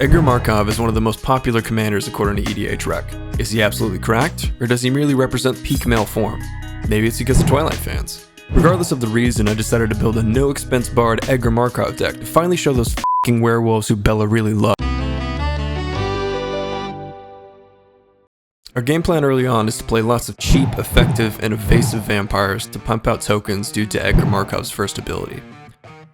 Edgar Markov is one of the most popular commanders according to EDH Rec. Is he absolutely cracked, or does he merely represent peak male form? Maybe it's because of Twilight fans. Regardless of the reason, I decided to build a no-expense bard Edgar Markov deck to finally show those f***ing werewolves who Bella really loves. Our game plan early on is to play lots of cheap, effective, and evasive vampires to pump out tokens due to Edgar Markov's first ability.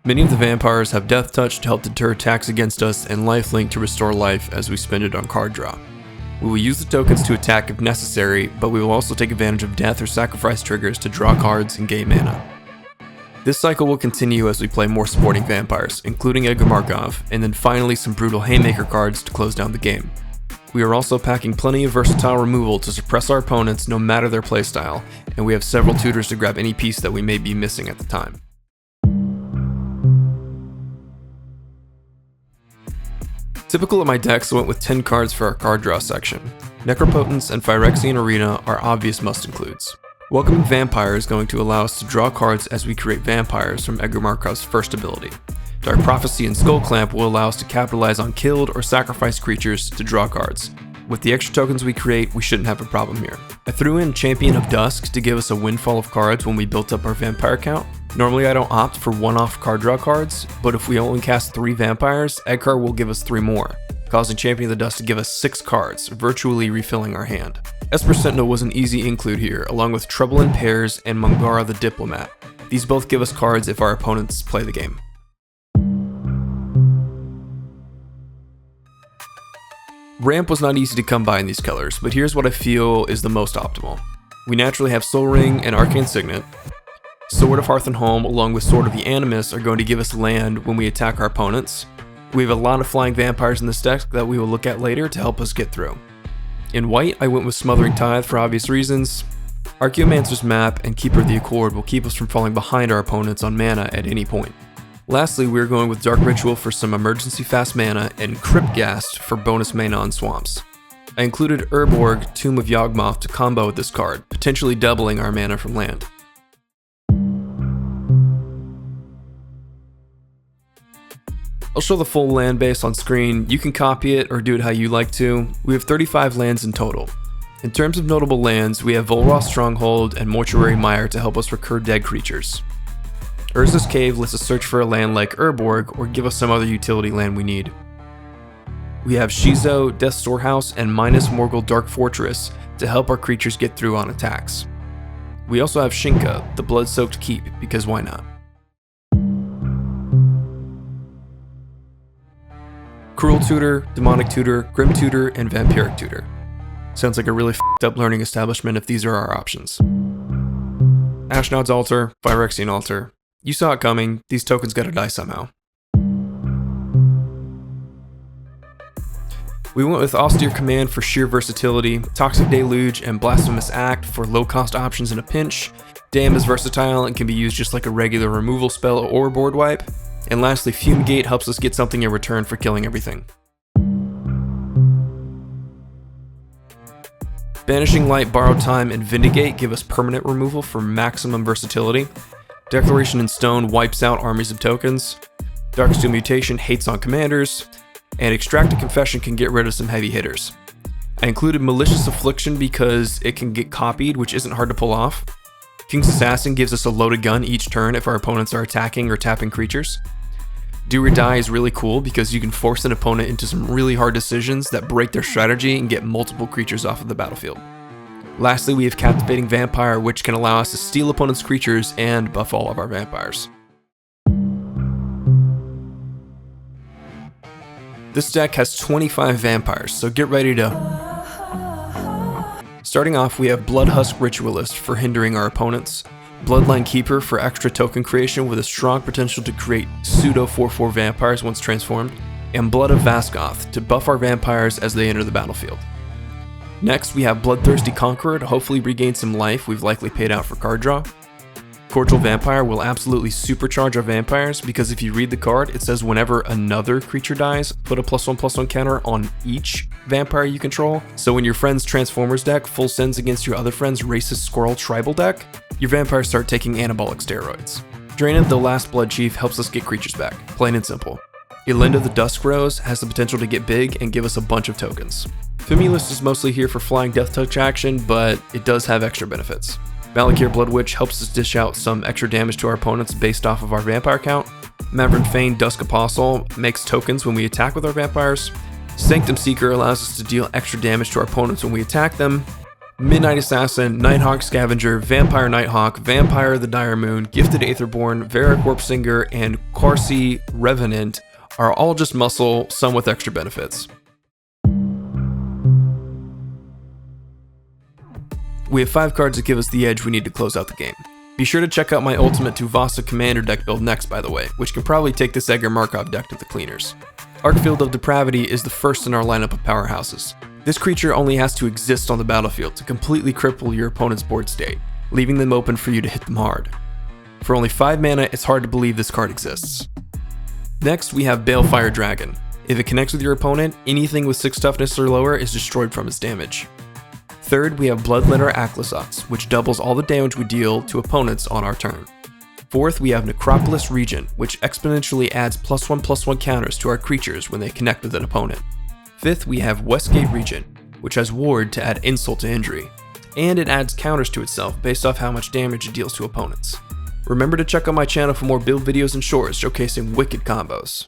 Many of the vampires have deathtouch to help deter attacks against us and lifelink to restore life as we spend it on card draw. We will use the tokens to attack if necessary, but we will also take advantage of death or sacrifice triggers to draw cards and gain mana. This cycle will continue as we play more supporting vampires, including Edgar Markov, and then finally some brutal Haymaker cards to close down the game. We are also packing plenty of versatile removal to suppress our opponents no matter their playstyle, and we have several tutors to grab any piece that we may be missing at the time. Typical of my decks, I went with 10 cards for our card draw section. Necropotence and Phyrexian Arena are obvious must-includes. Welcoming Vampire is going to allow us to draw cards as we create vampires from Edgar Markov's first ability. Dark Prophecy and Skull Clamp will allow us to capitalize on killed or sacrificed creatures to draw cards. With the extra tokens we create, we shouldn't have a problem here. I threw in Champion of Dusk to give us a windfall of cards when we built up our vampire count. Normally I don't opt for one-off card draw cards, but if we only cast 3 vampires, Edgar will give us 3 more, causing Champion of the Dust to give us 6 cards, virtually refilling our hand. Esper Sentinel was an easy include here, along with Trouble in Pairs and Mangara the Diplomat. These both give us cards if our opponents play the game. Ramp was not easy to come by in these colors, but here's what I feel is the most optimal. We naturally have Soul Ring and Arcane Signet. Sword of Hearth and Home along with Sword of the Animus are going to give us land when we attack our opponents. We have a lot of flying vampires in this deck that we will look at later to help us get through. In white, I went with Smothering Tithe for obvious reasons. Archaeomancer's Map and Keeper of the Accord will keep us from falling behind our opponents on mana at any point. Lastly, we're going with Dark Ritual for some emergency fast mana and Cryptghast for bonus mana on swamps. I included Urborg, Tomb of Yawgmoth to combo with this card, potentially doubling our mana from land. I'll show the full land base on screen. You can copy it or do it how you like to. We have 35 lands in total. In terms of notable lands, we have Volroth Stronghold and Mortuary Mire to help us recur dead creatures. Urza's Cave lets us search for a land like Urborg or give us some other utility land we need. We have Shizo, Death Storehouse, and Minas Morgul Dark Fortress to help our creatures get through on attacks. We also have Shinka, the Blood-Soaked Keep, because why not? Cruel Tutor, Demonic Tutor, Grim Tutor, and Vampiric Tutor. Sounds like a really f***ed up learning establishment if these are our options. Ashnod's Altar, Phyrexian Altar. You saw it coming, these tokens gotta die somehow. We went with Austere Command for sheer versatility, Toxic Deluge and Blasphemous Act for low cost options in a pinch, Dam is versatile and can be used just like a regular removal spell or board wipe, and lastly Fumigate helps us get something in return for killing everything. Banishing Light, Borrowed Time, and Vindicate give us permanent removal for maximum versatility. Declaration in Stone wipes out armies of tokens. Darksteel Mutation hates on commanders. And Extracted Confession can get rid of some heavy hitters. I included Malicious Affliction because it can get copied, which isn't hard to pull off. King's Assassin gives us a loaded gun each turn if our opponents are attacking or tapping creatures. Do or Die is really cool because you can force an opponent into some really hard decisions that break their strategy and get multiple creatures off of the battlefield. Lastly, we have Captivating Vampire, which can allow us to steal opponents' creatures and buff all of our vampires. This deck has 25 vampires, so get ready to... Starting off, we have Bloodhusk Ritualist for hindering our opponents, Bloodline Keeper for extra token creation with a strong potential to create pseudo 4/4 vampires once transformed, and Blood of Vaskoth to buff our vampires as they enter the battlefield. Next, we have Bloodthirsty Conqueror to hopefully regain some life we've likely paid out for card draw. Cordial Vampire will absolutely supercharge our vampires because if you read the card, it says whenever another creature dies, put a +1/+1 counter on each vampire you control. So when your friend's Transformers deck full sends against your other friend's Racist Squirrel Tribal deck, your vampires start taking anabolic steroids. Draenei the Last Blood Chief helps us get creatures back, plain and simple. Elinda the Dusk Rose has the potential to get big and give us a bunch of tokens. Famulus is mostly here for flying deathtouch action, but it does have extra benefits. Malakir Blood Witch helps us dish out some extra damage to our opponents based off of our vampire count. Maverick Fane Dusk Apostle makes tokens when we attack with our vampires. Sanctum Seeker allows us to deal extra damage to our opponents when we attack them. Midnight Assassin, Nighthawk Scavenger, Vampire Nighthawk, Vampire the Dire Moon, Gifted Aetherborn, Vera Corpse Singer, and Qarsi Revenant are all just muscle, some with extra benefits. We have 5 cards that give us the edge we need to close out the game. Be sure to check out my Ultimate Tuvasa Commander deck build next, by the way, which can probably take this Edgar Markov deck to the cleaners. Arcfield of Depravity is the first in our lineup of powerhouses. This creature only has to exist on the battlefield to completely cripple your opponent's board state, leaving them open for you to hit them hard. For only 5 mana, it's hard to believe this card exists. Next, we have Balefire Dragon. If it connects with your opponent, anything with 6 toughness or lower is destroyed from its damage. Third, we have Bloodletter Aclyssots, which doubles all the damage we deal to opponents on our turn. Fourth, we have Necropolis Regent, which exponentially adds +1/+1 counters to our creatures when they connect with an opponent. Fifth, we have Westgate Regent, which has Ward to add insult to injury, and it adds counters to itself based off how much damage it deals to opponents. Remember to check out my channel for more build videos and shorts showcasing wicked combos.